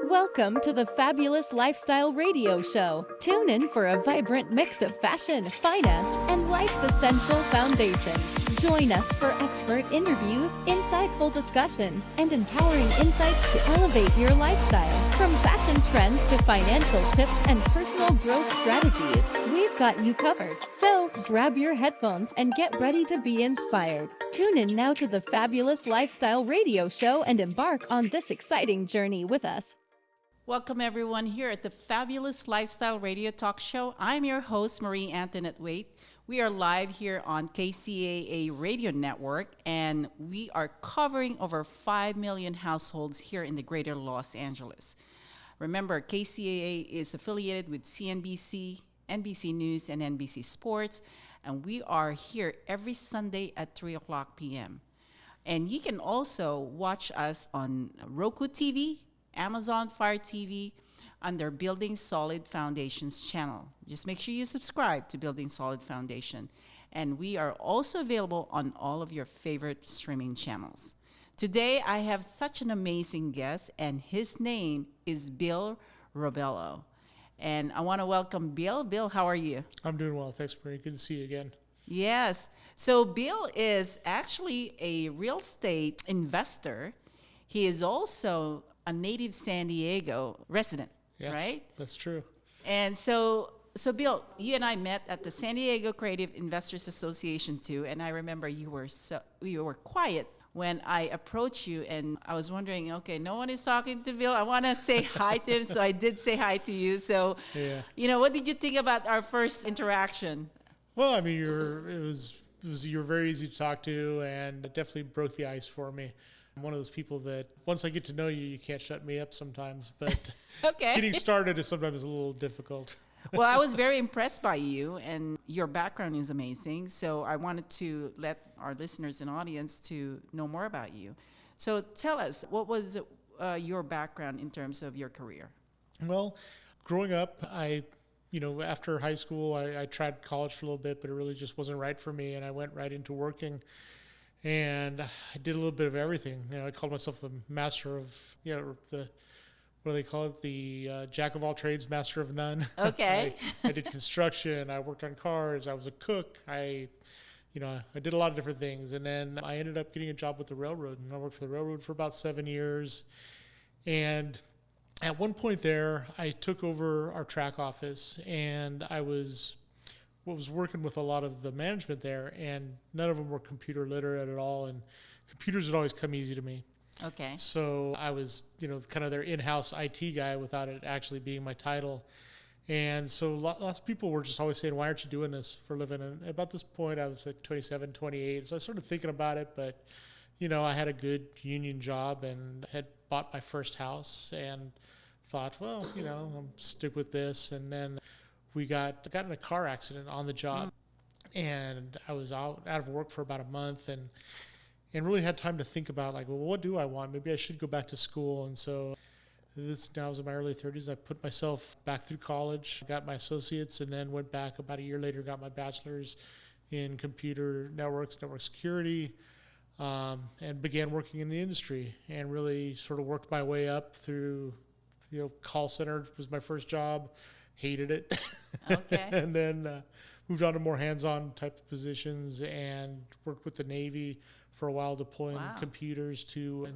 Welcome to the Fabulous Lifestyle Radio Show. Tune in for a vibrant mix of fashion, finance, and life's essential foundations. Join us for expert interviews, insightful discussions, and empowering insights to elevate your lifestyle. From fashion trends to financial tips and personal growth strategies, we've got you covered. So grab your headphones and get ready to be inspired. Tune in now to the Fabulous Lifestyle Radio Show and embark on this exciting journey with us. Welcome everyone here at the Fabulous Lifestyle Radio Talk Show. I'm your host, Marie Antoinette Waite. We are live here on KCAA Radio Network, and we are covering over 5 million households here in the greater Los Angeles. Remember, KCAA is affiliated with CNBC, NBC News, and NBC Sports, and we are here every Sunday at 3 o'clock p.m. And you can also watch us on Roku TV, Amazon Fire TV, under Building Solid Foundations channel. Just make sure you subscribe to Building Solid Foundation. And we are also available on all of your favorite streaming channels. Today, I have such an amazing guest, and his name is Bill Rabello. And I want to welcome Bill. Bill, how are you? I'm doing well. Thanks, Marie. Good to see you again. Yes. So Bill is actually a real estate investor. He is also a native San Diego resident, Yes, right? That's true. And so Bill, you and I met at the San Diego Creative Investors Association too, and I remember you were quiet when I approached you, and I was wondering, okay, no one is talking to Bill. I want to say hi to him, so I did say hi to you. So, yeah. What did you think about our first interaction? Well, I mean, you were very easy to talk to, and it definitely broke the ice for me. I'm one of those people that once I get to know you, you can't shut me up sometimes, but okay. Getting started is sometimes a little difficult. Well, I was very impressed by you, and your background is amazing. So I wanted to let our listeners and audience to know more about you. So tell us, what was your background in terms of your career? Well, growing up, after high school, I tried college for a little bit, but it really just wasn't right for me, and I went right into working. And I did a little bit of everything. I called myself the master of, what do they call it? The jack of all trades, master of none. Okay. I did construction. I worked on cars. I was a cook. I did a lot of different things. And then I ended up getting a job with the railroad. And I worked for the railroad for about 7 years. And at one point there, I took over our track office, and I was working with a lot of the management there, and none of them were computer literate at all, and computers had always come easy to me. Okay. So I was, kind of their in-house IT guy without it actually being my title. And so lots of people were just always saying, why aren't you doing this for a living? And about this point, I was like 27, 28. So I started thinking about it, but, I had a good union job and had bought my first house and thought, well, I'll stick with this. And then we got in a car accident on the job, and I was out of work for about a month, and really had time to think about, like, well, what do I want? Maybe I should go back to school. And so now I was in my early 30s. I put myself back through college, got my associates, and then went back about a year later, got my bachelor's in computer network security, and began working in the industry, and really sort of worked my way up through, call center was my first job. Hated it. Okay. And then moved on to more hands-on type of positions, and worked with the Navy for a while, deploying computers to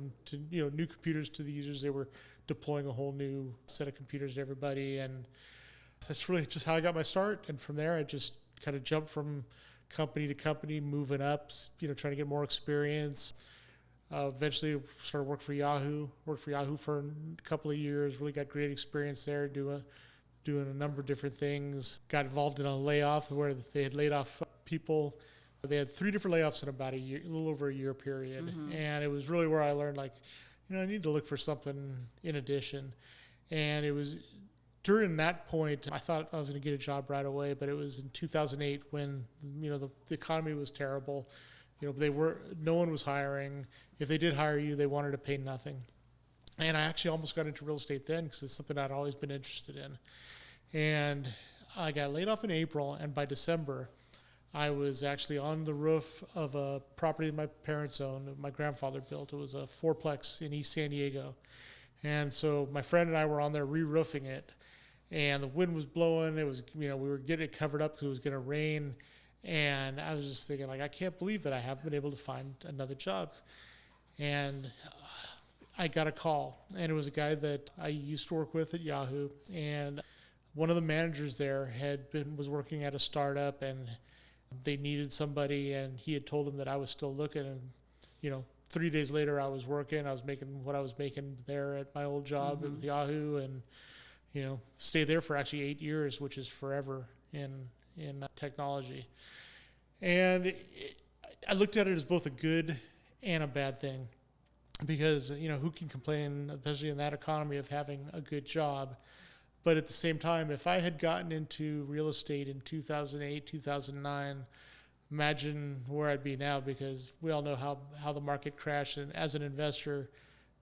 new computers to the users. They were deploying a whole new set of computers to everybody, and that's really just how I got my start. And from there, I just kind of jumped from company to company, moving up, trying to get more experience. Eventually started working for Yahoo. Worked for Yahoo for a couple of years. Really got great experience there, doing a number of different things. Got involved in a layoff where they had laid off people. They had 3 different layoffs in about a little over a year period. Mm-hmm. And it was really where I learned, I need to look for something in addition. And it was during that point, I thought I was going to get a job right away, but it was in 2008 when, the economy was terrible. No one was hiring. If they did hire you, they wanted to pay nothing. And I actually almost got into real estate then, because it's something I'd always been interested in. And I got laid off in April, and by December, I was actually on the roof of a property my parents owned, my grandfather built. It was a fourplex in East San Diego. And so my friend and I were on there re-roofing it, and the wind was blowing. It was, we were getting it covered up because it was going to rain. And I was just thinking, like, I can't believe that I haven't been able to find another job. And I got a call, and it was a guy that I used to work with at Yahoo. And one of the managers there was working at a startup, and they needed somebody, and he had told him that I was still looking. And 3 days later, I was working. I was making what I was making there at my old job with Yahoo, and stayed there for actually 8 years, which is forever in technology. And I looked at it as both a good and a bad thing, because who can complain, especially in that economy, of having a good job? But at the same time, if I had gotten into real estate in 2008, 2009, imagine where I'd be now, because we all know how the market crashed. And as an investor,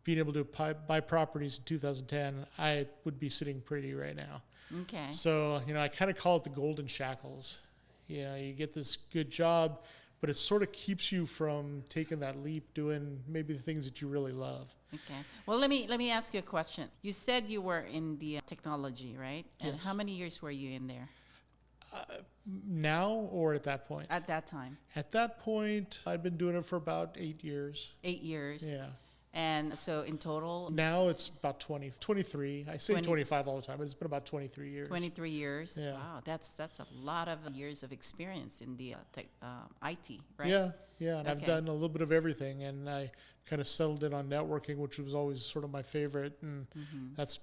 being able to buy properties in 2010, I would be sitting pretty right now. Okay. So, I kind of call it the golden shackles. You get this good job, but it sort of keeps you from taking that leap, doing maybe the things that you really love. Okay. Well, let me ask you a question. You said you were in the technology, right? And Yes. how many years were you in there? Now or at that point? At that time? At that point, I'd been doing it for about 8 years. 8 years. Yeah. And so in total, Now it's about 23. I say 25 all the time, but it's been about 23 years. 23 years. Yeah. Wow, that's a lot of years of experience in the IT, right? Yeah, and I've Okay. done a little bit of everything, and I kind of settled in on networking, which was always sort of my favorite, and that's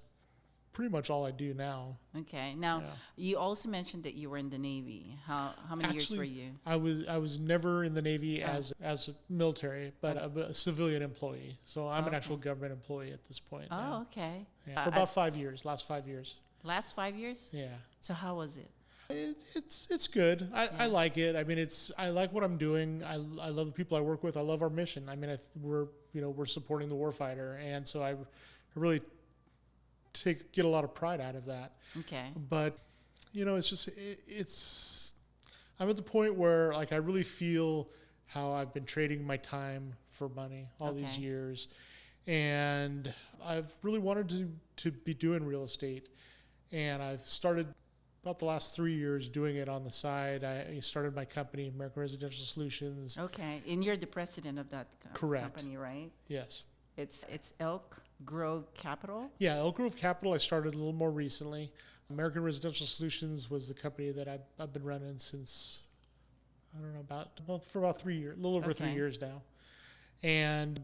pretty much all I do now. Okay. Now, Yeah. you also mentioned that you were in the Navy. How many years were you? I was never in the Navy as a military, but I'm a civilian employee. So I'm an actual government employee at this point. Oh, now. okay. Yeah, for about 5 years, last 5 years. Last 5 years? Yeah. So how was it? It's good. I like it. I mean, I like what I'm doing. I love the people I work with. I love our mission. I mean, we're supporting the warfighter, and so I really get a lot of pride out of that. Okay. But it's just I'm at the point where, like, I really feel how I've been trading my time for money all these Okay. years, and I've really wanted to be doing real estate, and I've started about the last 3 years doing it on the side. I started my company, American Residential Solutions. Okay. And you're the president of that Correct. company, right? Yes. It's Elk Grove Capital? Yeah, Elk Grove Capital I started a little more recently. American Residential Solutions was the company that I've been running since, I don't know, for about 3 years, a little over 3 Okay. years now. And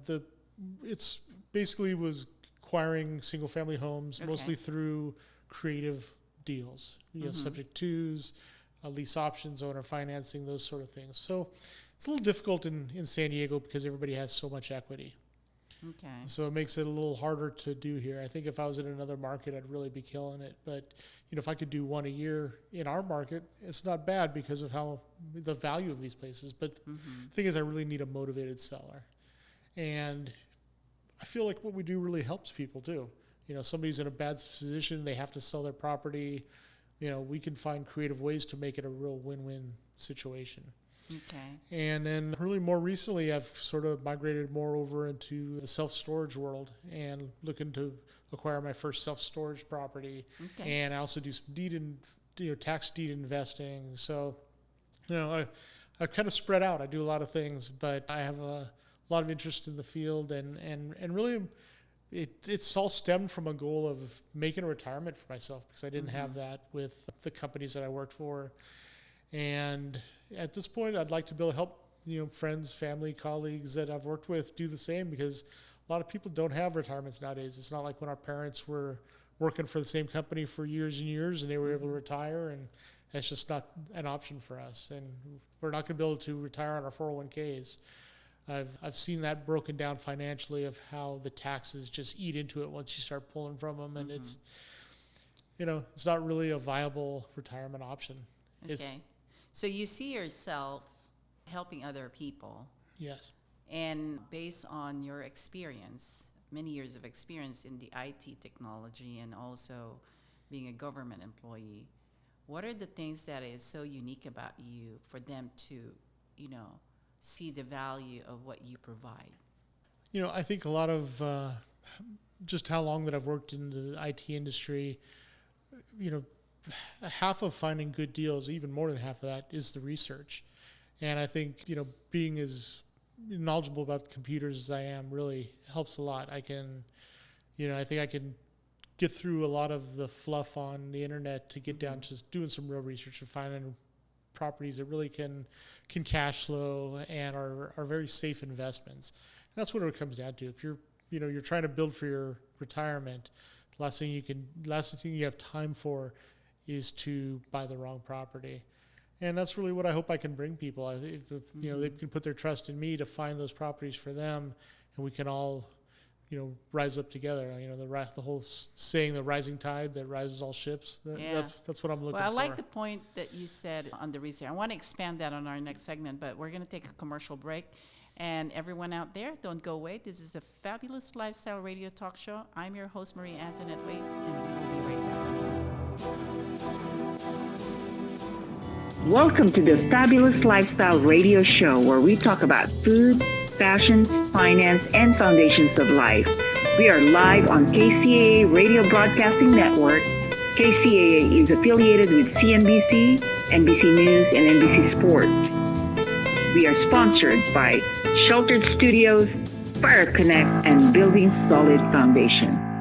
it's basically was acquiring single family homes, Okay. mostly through creative deals, subject twos, lease options, owner financing, those sort of things. So it's a little difficult in San Diego because everybody has so much equity. Okay. So it makes it a little harder to do here. I think if I was in another market, I'd really be killing it. But if I could do one a year in our market, it's not bad because of how the value of these places. But the thing is, I really need a motivated seller, and I feel like what we do really helps people too. Somebody's in a bad position; they have to sell their property. We can find creative ways to make it a real win-win situation. Okay. And then really more recently, I've sort of migrated more over into the self-storage world and looking to acquire my first self-storage property. Okay. And I also do some tax deed investing. So, I've kind of spread out. I do a lot of things, but I have a lot of interest in the field, and really it's all stemmed from a goal of making a retirement for myself, because I didn't have that with the companies that I worked for. And at this point, I'd like to be able to help, friends, family, colleagues that I've worked with do the same, because a lot of people don't have retirements nowadays. It's not like when our parents were working for the same company for years and years and they were able to retire, and that's just not an option for us. And we're not going to be able to retire on our 401ks. I've seen that broken down financially, of how the taxes just eat into it once you start pulling from them, and it's not really a viable retirement option. Okay. So you see yourself helping other people, Yes. and based on your experience, many years of experience in the IT technology and also being a government employee, what are the things that is so unique about you for them to, see the value of what you provide? I think a lot of just how long that I've worked in the IT industry, half of finding good deals, even more than half of that, is the research. And I think, being as knowledgeable about computers as I am really helps a lot. I think I can get through a lot of the fluff on the internet to get down to just doing some real research and finding properties that really can cash flow and are very safe investments. And that's what it comes down to. If you're trying to build for your retirement, the last thing you have time for is to buy the wrong property. And that's really what I hope I can bring people. If they can put their trust in me to find those properties for them, and we can all, rise up together. The whole saying, the rising tide that rises all ships. That's what I'm looking for. Well, I like the point that you said on the research. I want to expand that on our next segment, but we're going to take a commercial break. And everyone out there, don't go away. This is a Fabulous Lifestyle Radio Talk Show. I'm your host, Marie Antoinette Wade, and we will be right back. Welcome to the Fabulous Lifestyle Radio Show, where we talk about food, fashion, finance, and foundations of life. We are live on KCAA Radio Broadcasting Network. KCAA is affiliated with CNBC, NBC News, and NBC Sports. We are sponsored by Sheltered Studios, Fire Connect, and Building Solid Foundation.